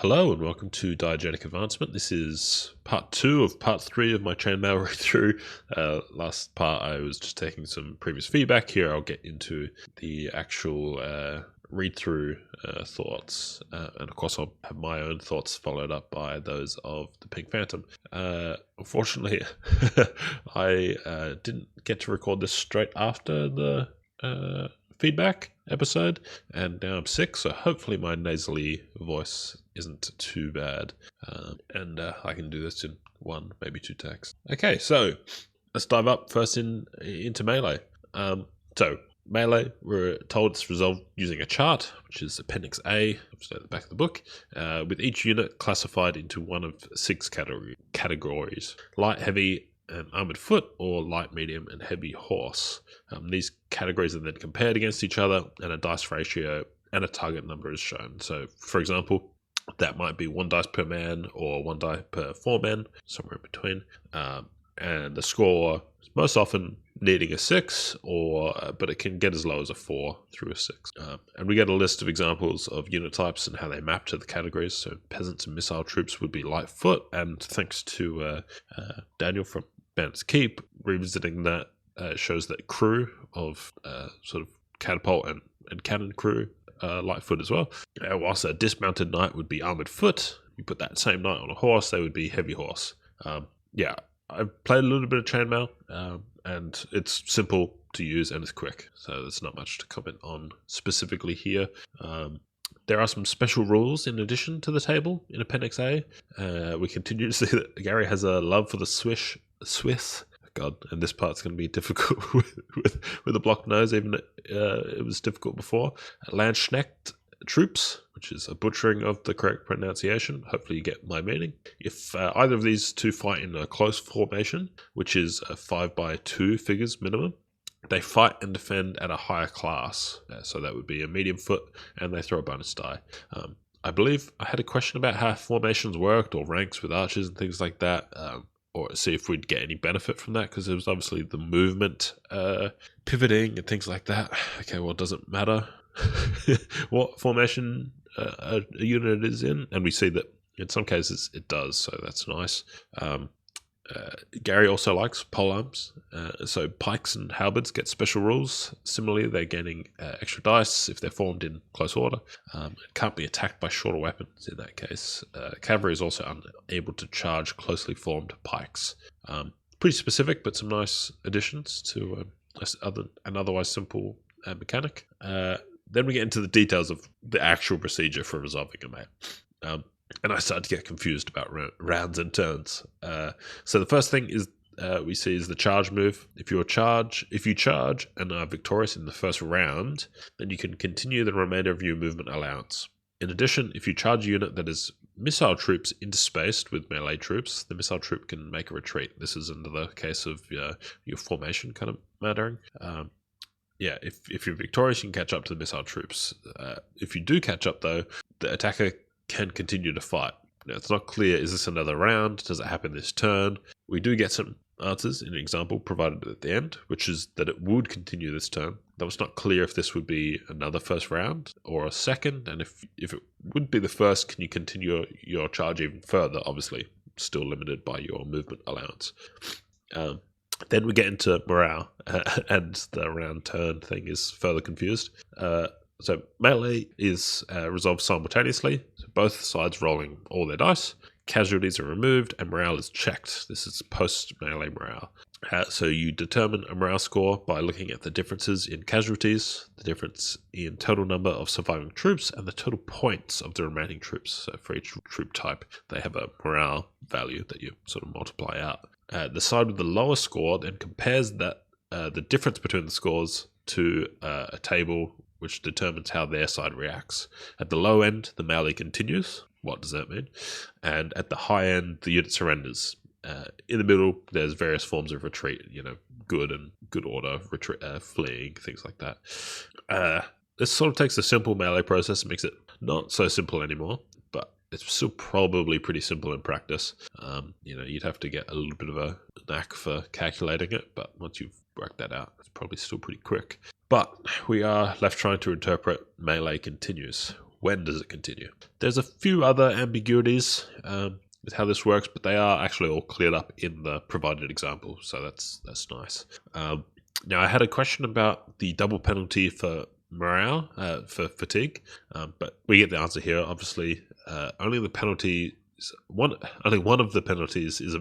Hello and welcome to Diegetic Advancement. This is part 2 of part 3 of my Chainmail read-through. Last part I was just taking some previous feedback. Here I'll get into the actual read-through thoughts. And of course I'll have my own thoughts followed up by those of the Pink Phantom. Unfortunately, I didn't get to record this straight after the feedback episode, and now I'm sick, so hopefully my nasally voice isn't too bad, and I can do this in 1, maybe 2 takes. Okay, so let's dive up first into Melee. So Melee, we're told it's resolved using a chart, which is Appendix A, which is at the back of the book, with each unit classified into one of 6 categories: light, heavy, and armored foot, or light, medium, and heavy horse. These categories are then compared against each other, and a dice ratio and a target number is shown. So, for example, that might be 1 dice per man or 1 die per 4 men, somewhere in between. And the score is most often needing a 6, but it can get as low as a 4 through a 6. And we get a list of examples of unit types and how they map to the categories. So peasants and missile troops would be light foot, and thanks to Daniel from Bandits Keep revisiting that, shows that crew of sort of catapult and cannon crew light foot as well. Whilst a dismounted knight would be armored foot, you put that same knight on a horse, they would be heavy horse. I've played a little bit of Chainmail, and it's simple to use and it's quick, so there's not much to comment on specifically here. There are some special rules in addition to the table in Appendix A. We continue to see that Gary has a love for the Swiss. God, and this part's going to be difficult with a blocked nose, even it was difficult before. Landsknecht troops, which is a butchering of the correct pronunciation. Hopefully you get my meaning. If either of these two fight in a close formation, which is a 5x2 figures minimum, they fight and defend at a higher class. So that would be a medium foot, and they throw a bonus die. I believe I had a question about how formations worked, or ranks with archers and things like that, or see if we'd get any benefit from that, because there was obviously the movement, pivoting and things like that. Okay, well, it doesn't matter what formation a unit is in, and we see that in some cases it does, so that's nice. Gary also likes polearms, so pikes and halberds get special rules. Similarly, they're gaining extra dice if they're formed in close order. It can't be attacked by shorter weapons in that case. Cavalry is also unable to charge closely formed pikes. Pretty specific, but some nice additions to an otherwise simple mechanic. Then we get into the details of the actual procedure for resolving a mate. And I started to get confused about rounds and turns. So the first thing is we see is the charge move. If you charge and are victorious in the first round, then you can continue the remainder of your movement allowance. In addition, if you charge a unit that is missile troops interspaced with melee troops, the missile troop can make a retreat. This is another case of your formation kind of mattering. If you're victorious, you can catch up to the missile troops. If you do catch up, though, the attacker can continue to fight. Now, it's not clear, is this another round? Does it happen this turn? We do get some answers in an example provided at the end, which is that it would continue this turn. Though it's not clear if this would be another first round or a second, and if it would be the first, can you continue your charge even further? Obviously, still limited by your movement allowance. Then we get into morale, and the round turn thing is further confused. So melee is resolved simultaneously, so both sides rolling all their dice. Casualties are removed and morale is checked. This is post-melee morale. So you determine a morale score by looking at the differences in casualties, the difference in total number of surviving troops, and the total points of the remaining troops. So for each troop type, they have a morale value that you sort of multiply out. The side with the lower score then compares the difference between the scores to a table which determines how their side reacts. At the low end, the melee continues. What does that mean? And at the high end, the unit surrenders. In the middle, there's various forms of retreat, good and good order, retreat, fleeing, things like that. This sort of takes the simple melee process and makes it not so simple anymore, but it's still probably pretty simple in practice. You'd have to get a little bit of a knack for calculating it, but once you've worked that out, it's probably still pretty quick. But we are left trying to interpret melee continues. when does it continue? There's a few other ambiguities with how this works, but they are actually all cleared up in the provided example, so that's nice. Now, I had a question about the double penalty for morale, for fatigue, but we get the answer here. Obviously, only one of the penalties is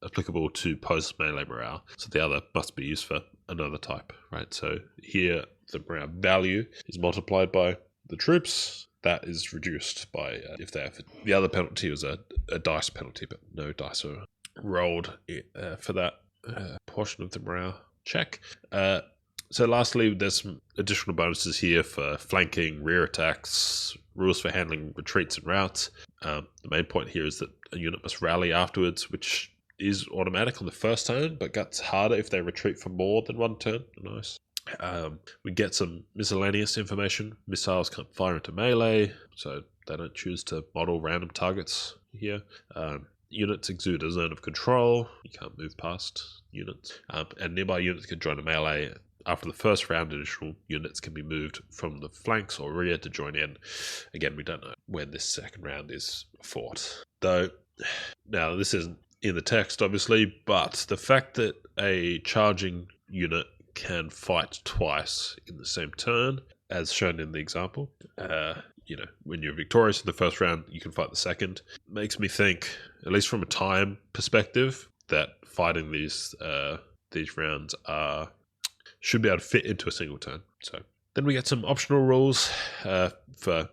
applicable to post-melee morale, so the other must be used for another type, right? So here, the morale value is multiplied by the troops. That is reduced by if they have. The other penalty was a dice penalty, but no dice are rolled for that portion of the morale check. So lastly, there's some additional bonuses here for flanking, rear attacks, rules for handling retreats and routes. The main point here is that a unit must rally afterwards, which is automatic on the first turn, but gets harder if they retreat for more than one turn. Nice. We get some miscellaneous information. Missiles can't fire into melee, so they don't choose to model random targets here. Units exude a zone of control. You can't move past units. And nearby units can join a melee. After the first round, additional units can be moved from the flanks or rear to join in. Again, we don't know when this second round is fought. Though, now this isn't in the text, obviously, but the fact that a charging unit can fight twice in the same turn, as shown in the example, when you're victorious in the first round, you can fight the second, makes me think, at least from a time perspective, that fighting these rounds should be able to fit into a single turn. So then we get some optional rules for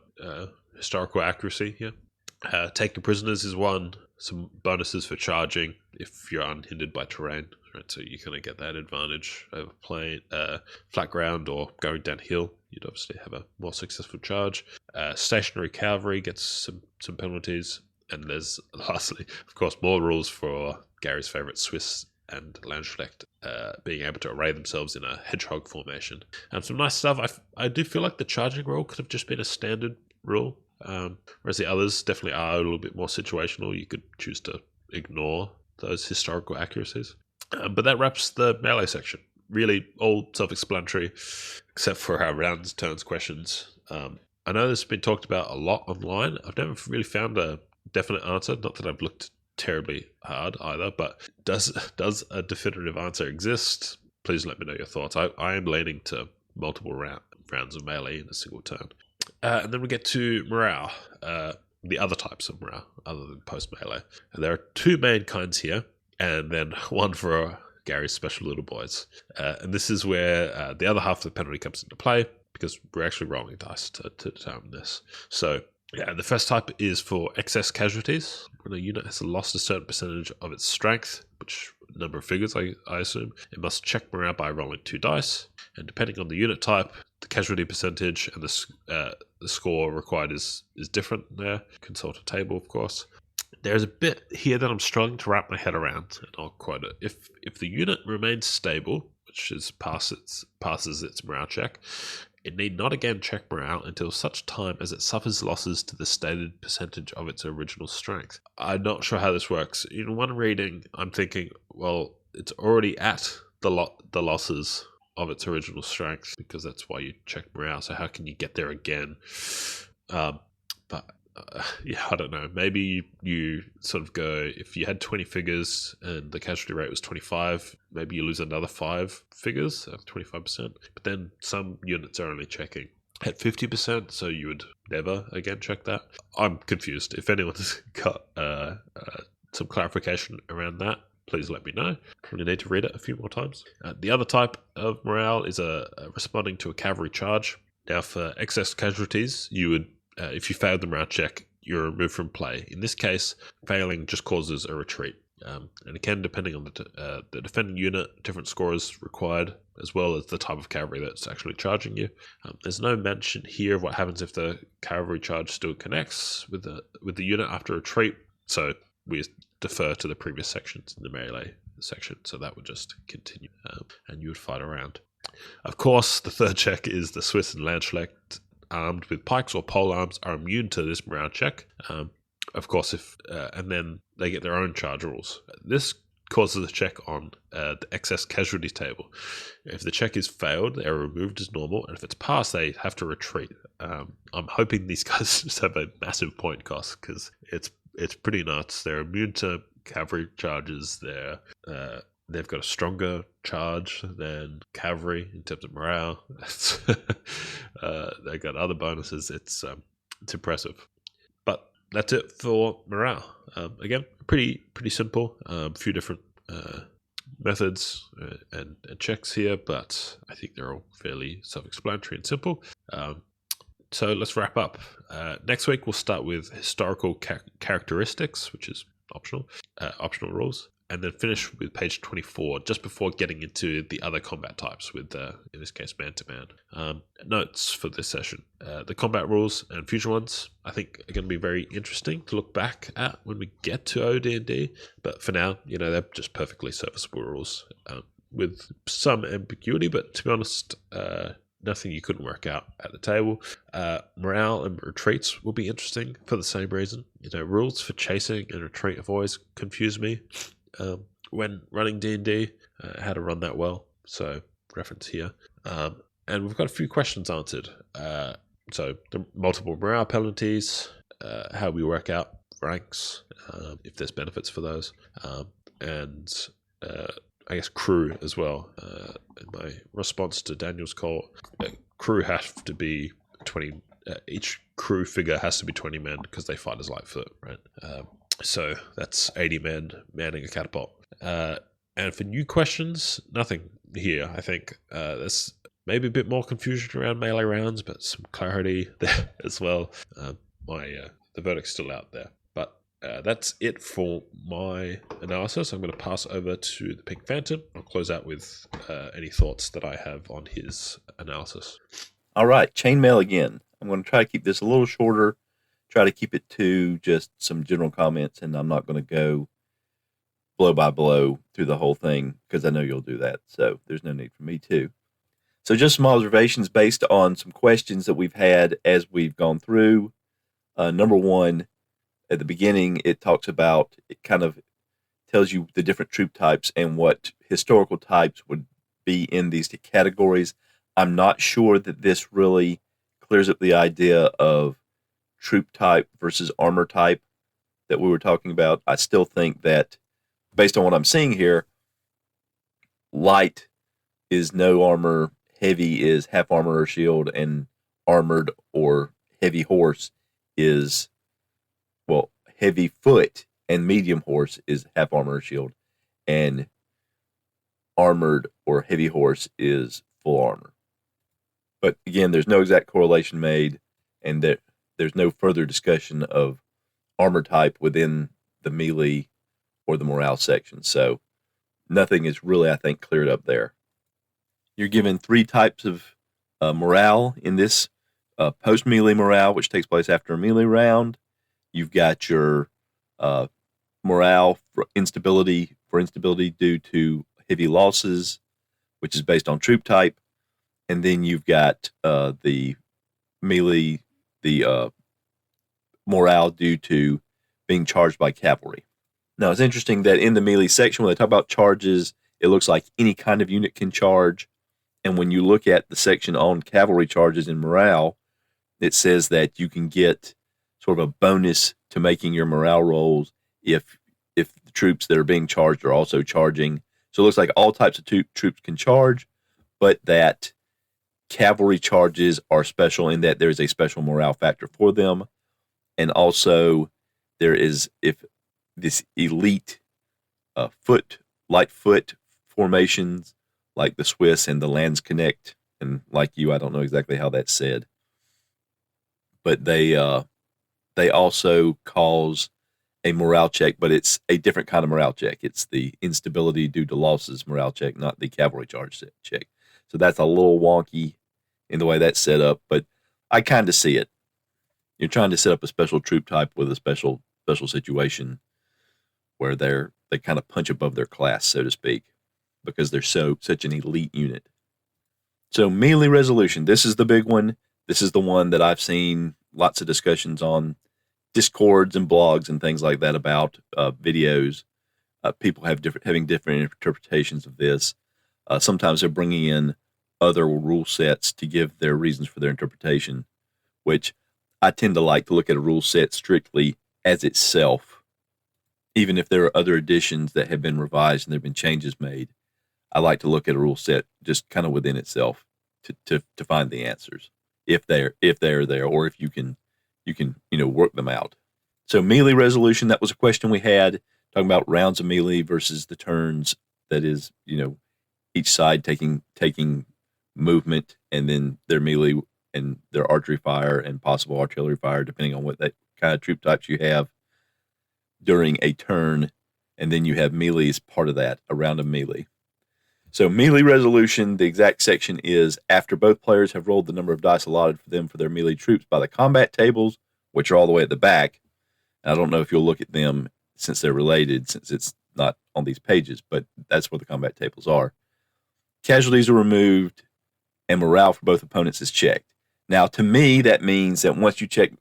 historical accuracy here. Taking prisoners is one. Some bonuses for charging if you're unhindered by terrain. Right, so you're going to get that advantage over playing flat ground or going downhill. You'd obviously have a more successful charge. Stationary cavalry gets some penalties. And there's, lastly, of course, more rules for Gary's favourite Swiss and Landsknecht being able to array themselves in a hedgehog formation. Some nice stuff. I do feel like the charging rule could have just been a standard rule, whereas the others definitely are a little bit more situational. You could choose to ignore those historical accuracies. But that wraps the melee section. Really all self-explanatory, except for our rounds, turns questions. I know this has been talked about a lot online. I've never really found a definite answer. Not that I've looked terribly hard either, but does a definitive answer exist? Please let me know your thoughts. I am leaning to multiple rounds of melee in a single turn. And then we get to morale, the other types of morale other than post-melee. And there are two main kinds here, and then one for Gary's special little boys. And this is where the other half of the penalty comes into play, because we're actually rolling dice to determine this. So the first type is for excess casualties. When a unit has lost a certain percentage of its strength, which number of figures I assume, it must check morale by rolling 2 dice. And depending on the unit type, the casualty percentage and the score required is different there. Consult a table, of course. There's a bit here that I'm struggling to wrap my head around, and I'll quote it. If the unit remains stable, which is passes its morale check, it need not again check morale until such time as it suffers losses to the stated percentage of its original strength. I'm not sure how this works. In one reading, I'm thinking, well, it's already at the losses of its original strength, because that's why you check morale. So how can you get there again? I don't know. Maybe you sort of go, if you had 20 figures and the casualty rate was 25, maybe you lose another 5 figures at 25%. But then some units are only checking at 50%, so you would never again check that. I'm confused. If anyone's got some clarification around that, please let me know. I'm going to need to read it a few more times. The other type of morale is responding to a cavalry charge. Now, for excess casualties, you would if you failed the morale check, you're removed from play. In this case, failing just causes a retreat. And again, depending on the defending unit, different scores required, as well as the type of cavalry that's actually charging you. There's no mention here of what happens if the cavalry charge still connects with the unit after retreat. So we defer to the previous sections in the melee section. So that would just continue, and you would fight around. Of course, the third check is the Swiss and Landsknecht armed with pikes or pole arms are immune to this morale check. Of course, and then they get their own charge rules. This causes a check on the excess casualty table. If the check is failed, they are removed as normal, and if it's passed, they have to retreat. I'm hoping these guys just have a massive point cost, because it's pretty nuts. They're immune to cavalry charges. They've got a stronger charge than cavalry in terms of morale. They've got other bonuses. It's impressive. But that's it for morale. Again, pretty simple. A few different methods and checks here, but I think they're all fairly self-explanatory and simple. So let's wrap up. Next week we'll start with historical characteristics, which is optional rules, and then finish with page 24, just before getting into the other combat types with, in this case, man-to-man. Notes for this session. The combat rules and future ones, I think, are going to be very interesting to look back at when we get to OD&D. But for now, they're just perfectly serviceable rules with some ambiguity, but to be honest, nothing you couldn't work out at the table. Morale and retreats will be interesting for the same reason. Rules for chasing and retreat have always confused me when running D&D, how to run that well. So reference here. And we've got a few questions answered. So the multiple morale penalties, how we work out ranks, if there's benefits for those, and I guess crew as well. In my response to Daniel's call, crew have to be 20. Each crew figure has to be 20 men because they fight as Lightfoot, right? So that's 80 men manning a catapult. And for new questions, nothing here. I think there's maybe a bit more confusion around melee rounds, but some clarity there as well. The verdict's still out there. But that's it for my analysis. I'm going to pass over to the Pink Phantom. I'll close out with any thoughts that I have on his analysis. All right, Chainmail again. I'm going to try to keep this a little shorter, try to keep it to just some general comments, and I'm not going to go blow by blow through the whole thing because I know you'll do that, so there's no need for me to. So just some observations based on some questions that we've had as we've gone through. Number one, at the beginning, it kind of tells you the different troop types and what historical types would be in these categories. I'm not sure that this really clears up the idea of troop type versus armor type that we were talking about. I still think that, based on what I'm seeing here, light is no armor, heavy is half armor or shield, and armored or heavy horse is, well, heavy foot and medium horse is half armor or shield, and armored or heavy horse is full armor. But again, there's no exact correlation made, and there's no further discussion of armor type within the melee or the morale section. So nothing is really, I think, cleared up there. You're given 3 types of morale in this post-melee morale, which takes place after a melee round. You've got your morale for instability due to heavy losses, which is based on troop type. And then you've got the melee, the morale due to being charged by cavalry. Now, it's interesting that in the melee section, when they talk about charges, it looks like any kind of unit can charge. And when you look at the section on cavalry charges in morale, it says that you can get sort of a bonus to making your morale rolls if the troops that are being charged are also charging. So it looks like all types of troops can charge, but that cavalry charges are special in that there is a special morale factor for them. And also there is, if this elite light foot formations like the Swiss and the Landsknecht, and like you, I don't know exactly how that's said, but they also cause a morale check, but it's a different kind of morale check. It's the instability due to losses morale check, not the cavalry charge check. So that's a little wonky in the way that's set up, but I kind of see it. You're trying to set up a special troop type with a special situation where they kind of punch above their class, so to speak, because they're such an elite unit. So melee resolution, this is the big one. This is the one that I've seen lots of discussions on Discords and blogs and things like that about videos. People having different interpretations of this. Sometimes they're bringing in other rule sets to give their reasons for their interpretation, which I tend to like to look at a rule set strictly as itself. Even if there are other additions that have been revised and there have been changes made, I like to look at a rule set just kind of within itself to find the answers if they're there, or if you can work them out. So melee resolution, that was a question we had, talking about rounds of melee versus the turns. That is, each side taking movement, and then their melee and their archery fire and possible artillery fire, depending on what that kind of troop types you have during a turn. And then you have melee as part of that, a round of melee. So melee resolution, the exact section is after both players have rolled the number of dice allotted for them for their melee troops by the combat tables, which are all the way at the back. And I don't know if you'll look at them since they're related, since it's not on these pages, but that's where the combat tables are. Casualties are removed, and morale for both opponents is checked. Now, to me, that means that once you check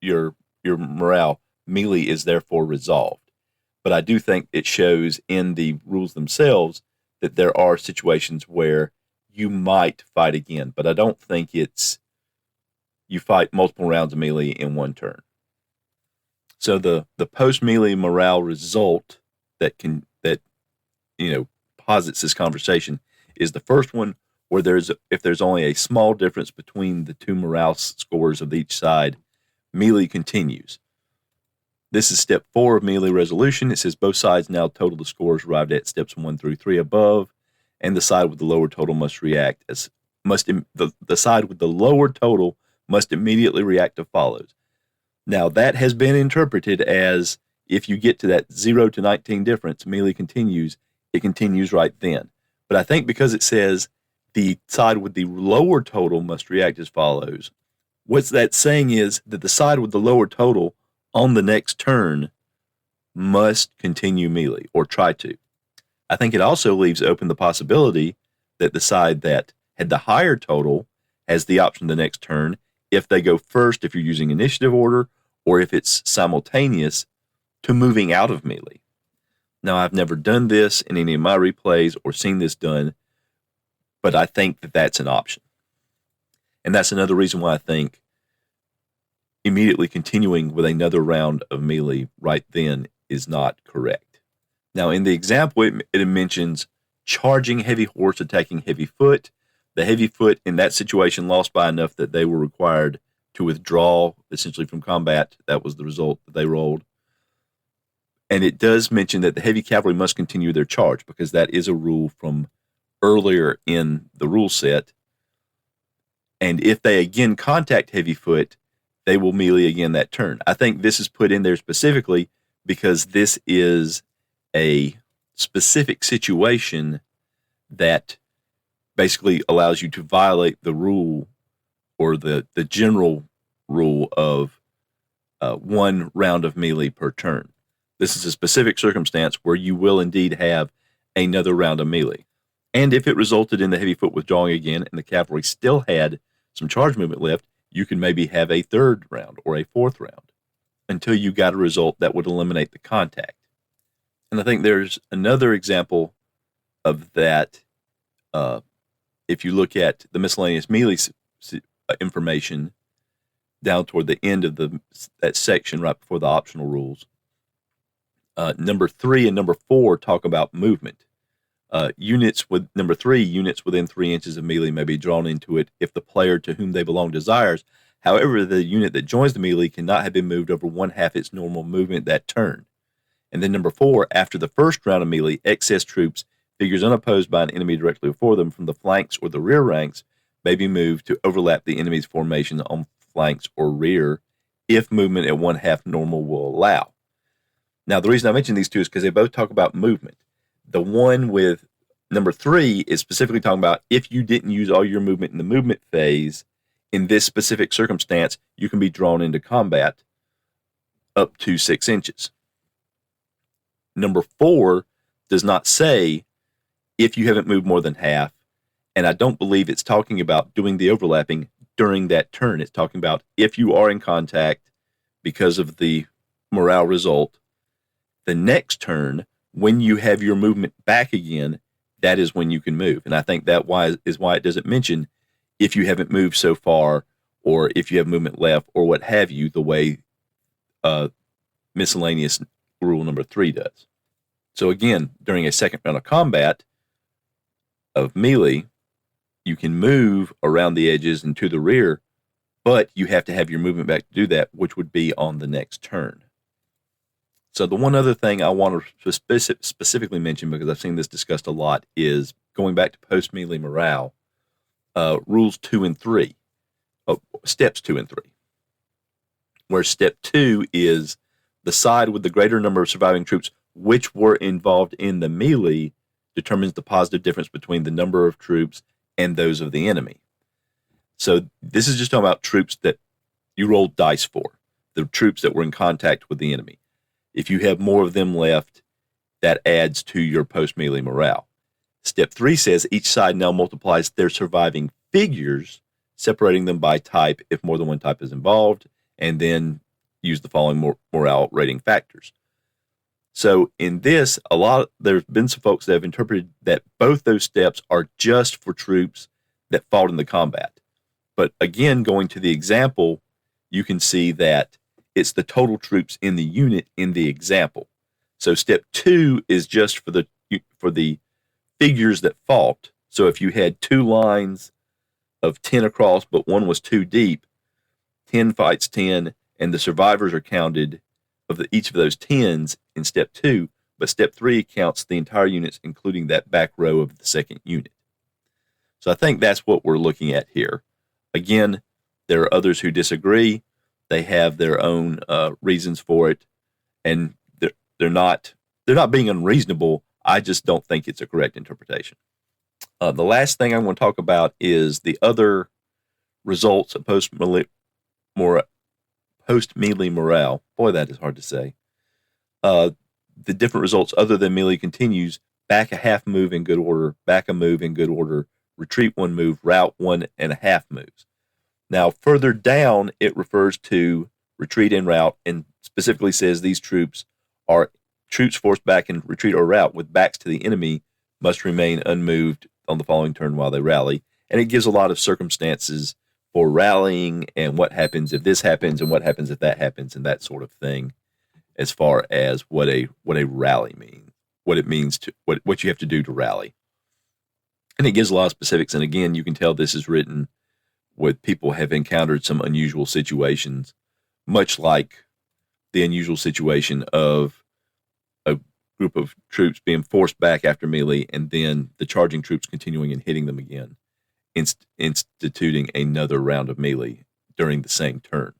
your morale, melee is therefore resolved. But I do think it shows in the rules themselves that there are situations where you might fight again, but I don't think it's you fight multiple rounds of melee in one turn. So the post melee morale result that posits this conversation is the first one, where if there's only a small difference between the two morale scores of each side, melee continues. This is step 4 of melee resolution. It says both sides now total the scores arrived at steps 1 through 3 above, and the side with the lower total the side with the lower total must immediately react to follows. Now that has been interpreted as if you get to that 0 to 19 difference, melee continues. It continues right then. But I think because it says the side with the lower total must react as follows, what that's saying is that the side with the lower total on the next turn must continue melee, or try to. I think it also leaves open the possibility that the side that had the higher total has the option the next turn, if they go first, if you're using initiative order, or if it's simultaneous, to moving out of melee. Now, I've never done this in any of my replays or seen this done, but I think that that's an option. And that's another reason why I think immediately continuing with another round of melee right then is not correct. Now, in the example, it mentions charging heavy horse attacking heavy foot. The heavy foot in that situation lost by enough that they were required to withdraw essentially from combat. That was the result that they rolled. And it does mention that the heavy cavalry must continue their charge, because that is a rule from earlier in the rule set. And if they again contact heavy foot, they will melee again that turn. I think this is put in there specifically because this is a specific situation that basically allows you to violate the rule, or the general rule of 1 round of melee per turn. This is a specific circumstance where you will indeed have another round of melee. And if it resulted in the heavy foot withdrawing again and the cavalry still had some charge movement left, you can maybe have a 3rd round or a 4th round until you got a result that would eliminate the contact. And I think there's another example of that. If you look at the miscellaneous melee information down toward the end of that section right before the optional rules, number 3 and number 4 talk about movement. Units with number 3, units within 3 inches of melee may be drawn into it if the player to whom they belong desires. However, the unit that joins the melee cannot have been moved over 1/2 its normal movement that turn. And then number 4, after the first round of melee, excess troops, figures unopposed by an enemy directly before them from the flanks or the rear ranks, may be moved to overlap the enemy's formation on flanks or rear if movement at 1/2 normal will allow. Now, the reason I mention these two is because they both talk about movement. The one with number 3 is specifically talking about if you didn't use all your movement in the movement phase, in this specific circumstance, you can be drawn into combat up to 6 inches. Number 4 does not say if you haven't moved more than half, and I don't believe it's talking about doing the overlapping during that turn. It's talking about if you are in contact because of the morale result, the next turn, when you have your movement back again, that is when you can move. And I think that is why it doesn't mention if you haven't moved so far, or if you have movement left, or what have you, the way miscellaneous rule number 3 does. So again, during a second round of combat of melee, you can move around the edges and to the rear, but you have to have your movement back to do that, which would be on the next turn. So the one other thing I want to specifically mention, because I've seen this discussed a lot, is going back to post-melee morale, rules 2 and 3, steps 2 and 3, where step 2 is the side with the greater number of surviving troops which were involved in the melee determines the positive difference between the number of troops and those of the enemy. So this is just talking about troops that you rolled dice for, the troops that were in contact with the enemy. If you have more of them left, that adds to your post-melee morale. Step 3 says each side now multiplies their surviving figures, separating them by type if more than one type is involved, and then use the following morale rating factors. So in this, there's been some folks that have interpreted that both those steps are just for troops that fought in the combat. But again, going to the example, you can see that it's the total troops in the unit in the example. So step 2 is just for the figures that fought. So if you had 2 lines of 10 across, but one was 2 deep, 10 fights 10, and the survivors are counted of each of those 10s in step 2, but step 3 counts the entire units, including that back row of the second unit. So I think that's what we're looking at here. Again, there are others who disagree. They have their own reasons for it, and they're not being unreasonable. I just don't think it's a correct interpretation. The last thing I want to talk about is the other results of post-melee morale. Boy, that is hard to say. The different results other than melee continues: back a half move in good order, back a move in good order, retreat 1 move, rout 1.5 moves. Now, further down, it refers to retreat and rout, and specifically says these troops are troops forced back in retreat or rout with backs to the enemy must remain unmoved on the following turn while they rally. And it gives a lot of circumstances for rallying and what happens if this happens and what happens if that happens and that sort of thing, as far as what a rally means, what it means to what you have to do to rally. And it gives a lot of specifics. And again, you can tell this is written with people have encountered some unusual situations, much like the unusual situation of a group of troops being forced back after melee and then the charging troops continuing and hitting them again, instituting another round of melee during the same turn.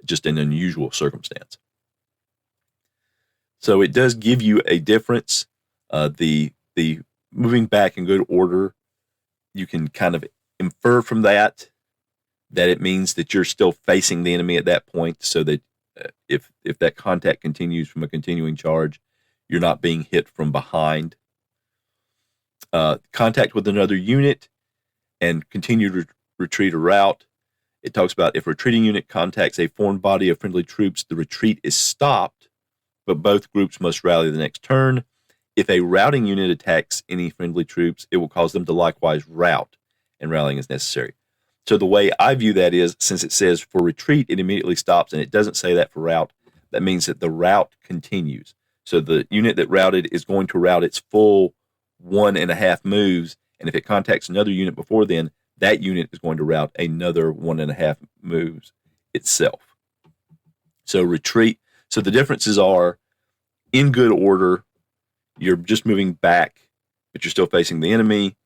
Just an unusual circumstance. So it does give you a difference. The moving back in good order, you can kind of infer from that it means that you're still facing the enemy at that point, so that if that contact continues from a continuing charge, you're not being hit from behind. Contact with another unit and continued retreat or rout. It talks about if a retreating unit contacts a foreign body of friendly troops, the retreat is stopped, but both groups must rally the next turn. If a routing unit attacks any friendly troops, it will cause them to likewise rout, and rallying is necessary. So the way I view that is, since it says for retreat, it immediately stops, and it doesn't say that for rout, that means that the rout continues. So the unit that routed is going to rout its full 1.5 moves, and if it contacts another unit before then, that unit is going to rout another 1.5 moves itself. So retreat. So the differences are, in good order, you're just moving back, but you're still facing the enemy.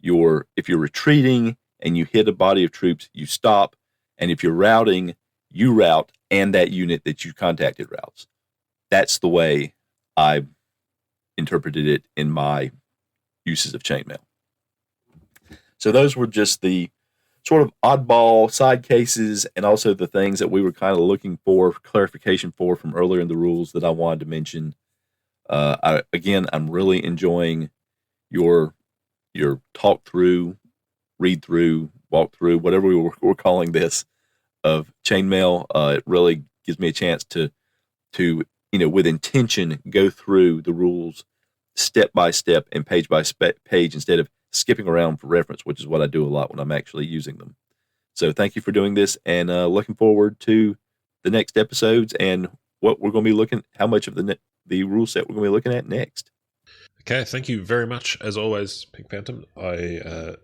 If you're retreating and you hit a body of troops, you stop. And if you're routing, you rout, and that unit that you contacted routes. That's the way I interpreted it in my uses of Chainmail. So those were just the sort of oddball side cases, and also the things that we were kind of looking for clarification for from earlier in the rules that I wanted to mention. I'm really enjoying your talk through, read through, walk through, whatever we're calling this, of Chainmail. It really gives me a chance to with intention, go through the rules step by step and page by page instead of skipping around for reference, which is what I do a lot when I'm actually using them. So thank you for doing this, and looking forward to the next episodes and what we're going to be looking, how much of the rule set we're going to be looking at next. Okay, thank you very much, as always, Pink Phantom. I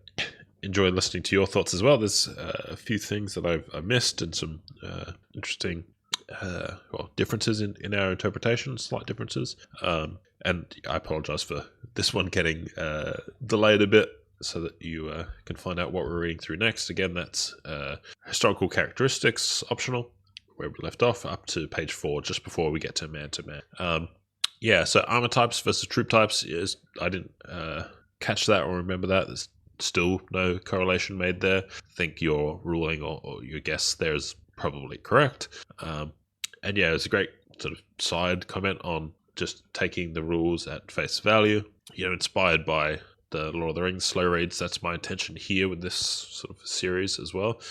enjoy listening to your thoughts as well. There's a few things that I've missed and some interesting differences in our interpretation, slight differences. And I apologize for this one getting delayed a bit so that you can find out what we're reading through next. Again, that's historical characteristics optional, where we left off, up to page 4, just before we get to man-to-man. So armor types versus troop types, I didn't catch that or remember that. There's still no correlation made there. I think your ruling or your guess there is probably correct. And yeah, it's a great sort of side comment on just taking the rules at face value. Inspired by the Lord of the Rings slow reads. That's my intention here with this sort of series as well.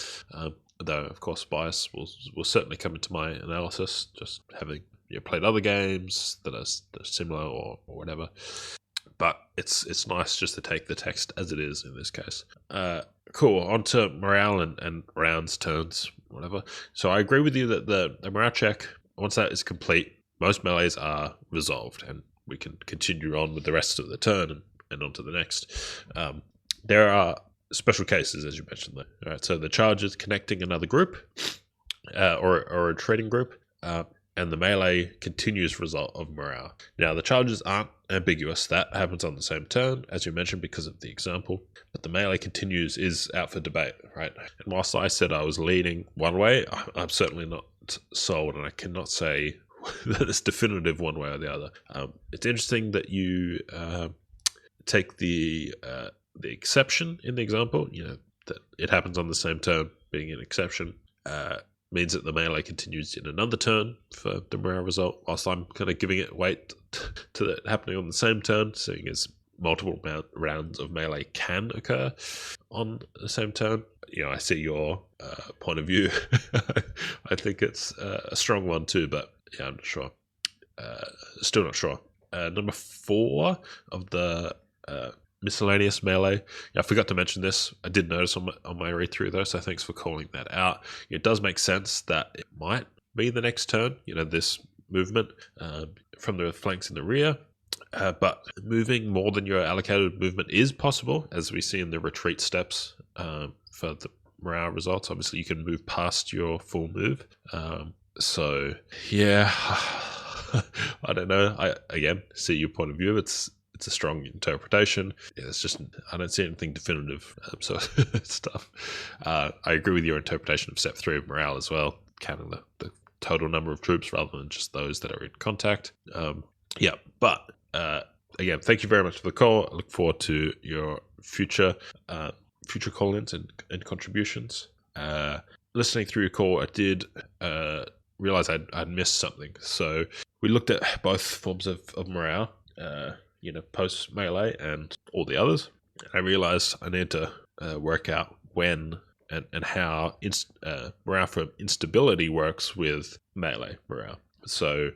Though, of course, bias will certainly come into my analysis, just having played other games that are similar or whatever. But it's nice just to take the text as it is in this case. Cool. On to morale and rounds, turns, whatever. So I agree with you that the morale check, once that is complete, most melees are resolved, and we can continue on with the rest of the turn and on to the next. There are special cases, as you mentioned, though. All right, so the charge is connecting another group or a trading group, and the melee continues result of morale. Now, the charges aren't ambiguous. That happens on the same turn, as you mentioned, because of the example. But the melee continues is out for debate, right? And whilst I said I was leaning one way, I'm certainly not sold, and I cannot say that it's definitive one way or the other. It's interesting that you take the exception in the example, that it happens on the same turn, being an exception, means that the melee continues in another turn for the morale result, whilst I'm kind of giving it weight to that happening on the same turn, seeing as multiple rounds of melee can occur on the same turn. I see your point of view. I think it's a strong one too, but I'm not sure. Still not sure. Number 4 of the miscellaneous melee. I forgot to mention this. I did notice on my read through though, so thanks for calling that out. It does make sense that it might be the next turn, this movement from the flanks in the rear. But moving more than your allocated movement is possible, as we see in the retreat steps for the morale results. Obviously, you can move past your full move. So, yeah, I don't know. I, again, see your point of view. It's a strong interpretation. It's just, I don't see anything definitive. So it's tough. I agree with your interpretation of step 3 of morale as well, counting the total number of troops rather than just those that are in contact. But again, thank you very much for the call. I look forward to your future call-ins and contributions. Listening through your call, I did realize I'd missed something. So we looked at both forms of morale, post melee and all the others. I realized I need to work out when and how morale from instability works with melee morale. So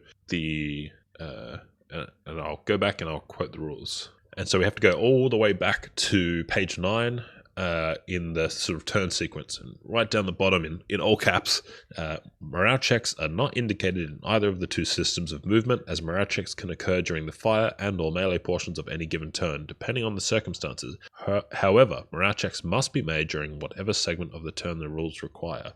and I'll go back and I'll quote the rules. And so we have to go all the way back to page 9 in the sort of turn sequence, and right down the bottom in all caps, morale checks are not indicated in either of the 2 systems of movement, as morale checks can occur during the fire and or melee portions of any given turn, depending on the circumstances. However, morale checks must be made during whatever segment of the turn the rules require.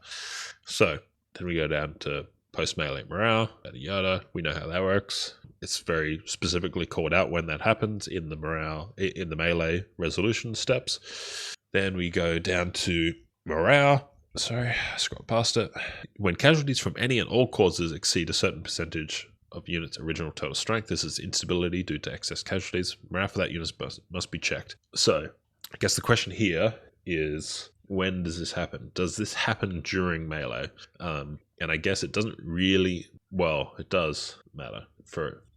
So then we go down to post-melee morale, yada yada. We know how that works. It's very specifically called out when that happens in the melee resolution steps. Then we go down to morale. Sorry, I scrolled past it. When casualties from any and all causes exceed a certain percentage of unit's original total strength, this is instability due to excess casualties. Morale for that unit must be checked. So I guess the question here is, when does this happen? Does this happen during melee? And I guess it doesn't really, it does matter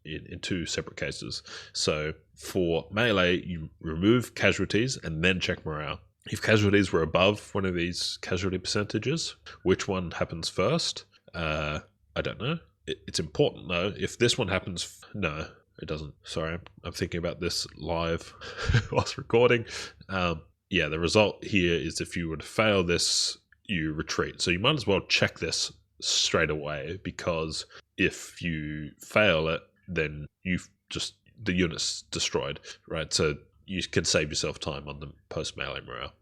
in 2 separate cases. So for melee, you remove casualties and then check morale. If casualties were above one of these casualty percentages, which one happens first? I don't know. it's important though. If this one happens, no, it doesn't. Sorry, I'm thinking about this live whilst recording. The result here is if you were to fail this, you retreat. So you might as well check this straight away, because if you fail it, then the unit's destroyed, right? So you can save yourself time on the post melee morale.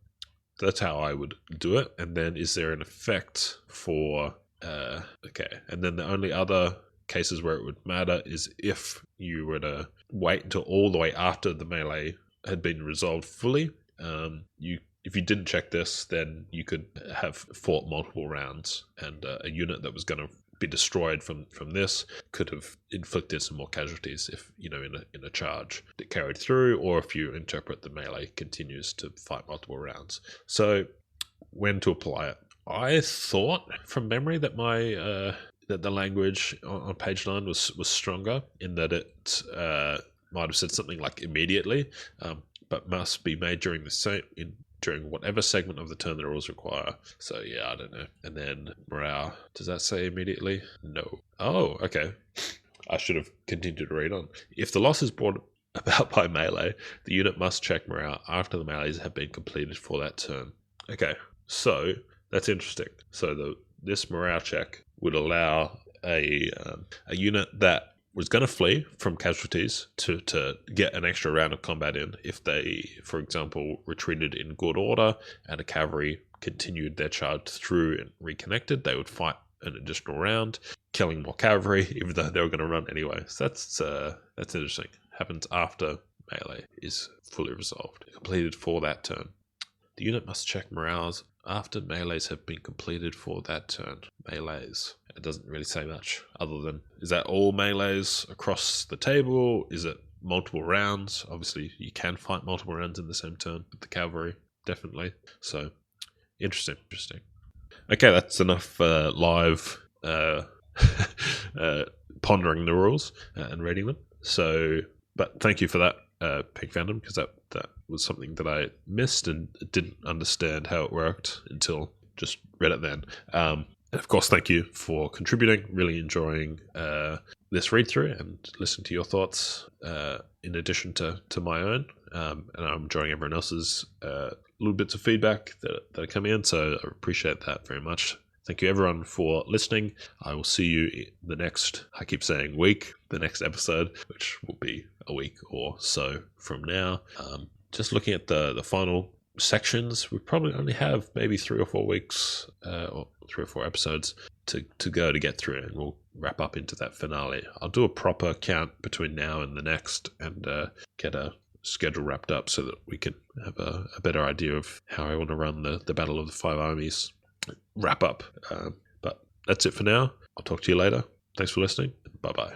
That's how I would do it. And then is there an effect for okay, and then the only other cases where it would matter is if you were to wait until all the way after the melee had been resolved fully. If you didn't check this, then you could have fought multiple rounds, and a unit that was going to be destroyed from this could have inflicted some more casualties if, in a charge that carried through, or if you interpret the melee continues to fight multiple rounds. So when to apply it? I thought from memory that that the language on page 9 was stronger, in that it might have said something like immediately, but must be made during during whatever segment of the turn the rules require. So yeah, I don't know. And then morale, does that say immediately? No. Oh, okay. I should have continued to read on. If the loss is brought about by melee, the unit must check morale after the melees have been completed for that turn. Okay, so that's interesting. So this morale check would allow a unit that was going to flee from casualties to get an extra round of combat in. If they, for example, retreated in good order and a cavalry continued their charge through and reconnected, they would fight an additional round, killing more cavalry, even though they were going to run anyway. So that's interesting. Happens after melee is fully resolved, completed for that turn. The unit must check morales after melees have been completed for that turn. Melees. It doesn't really say much other than, is that all melees across the table? Is it multiple rounds? Obviously, you can fight multiple rounds in the same turn with the cavalry, definitely. So, interesting. Okay, that's enough live pondering the rules and reading them. So, but thank you for that, Pink Phantom, because that was something that I missed and didn't understand how it worked until just read it then. And of course, thank you for contributing. Really enjoying this read through and listening to your thoughts in addition to my own. And I'm enjoying everyone else's little bits of feedback that are coming in. So I appreciate that very much. Thank you everyone for listening. I will see you in the next, I keep saying week, the next episode, which will be a week or so from now. Just looking at the final sections, we probably only have maybe 3 or 4 weeks or 3 or 4 episodes to go to get through, and we'll wrap up into that finale. I'll do a proper count between now and the next and get a schedule wrapped up so that we can have a better idea of how I want to run the Battle of the 5 Armies wrap up. But that's it for now. I'll talk to you later. Thanks for listening. Bye-bye.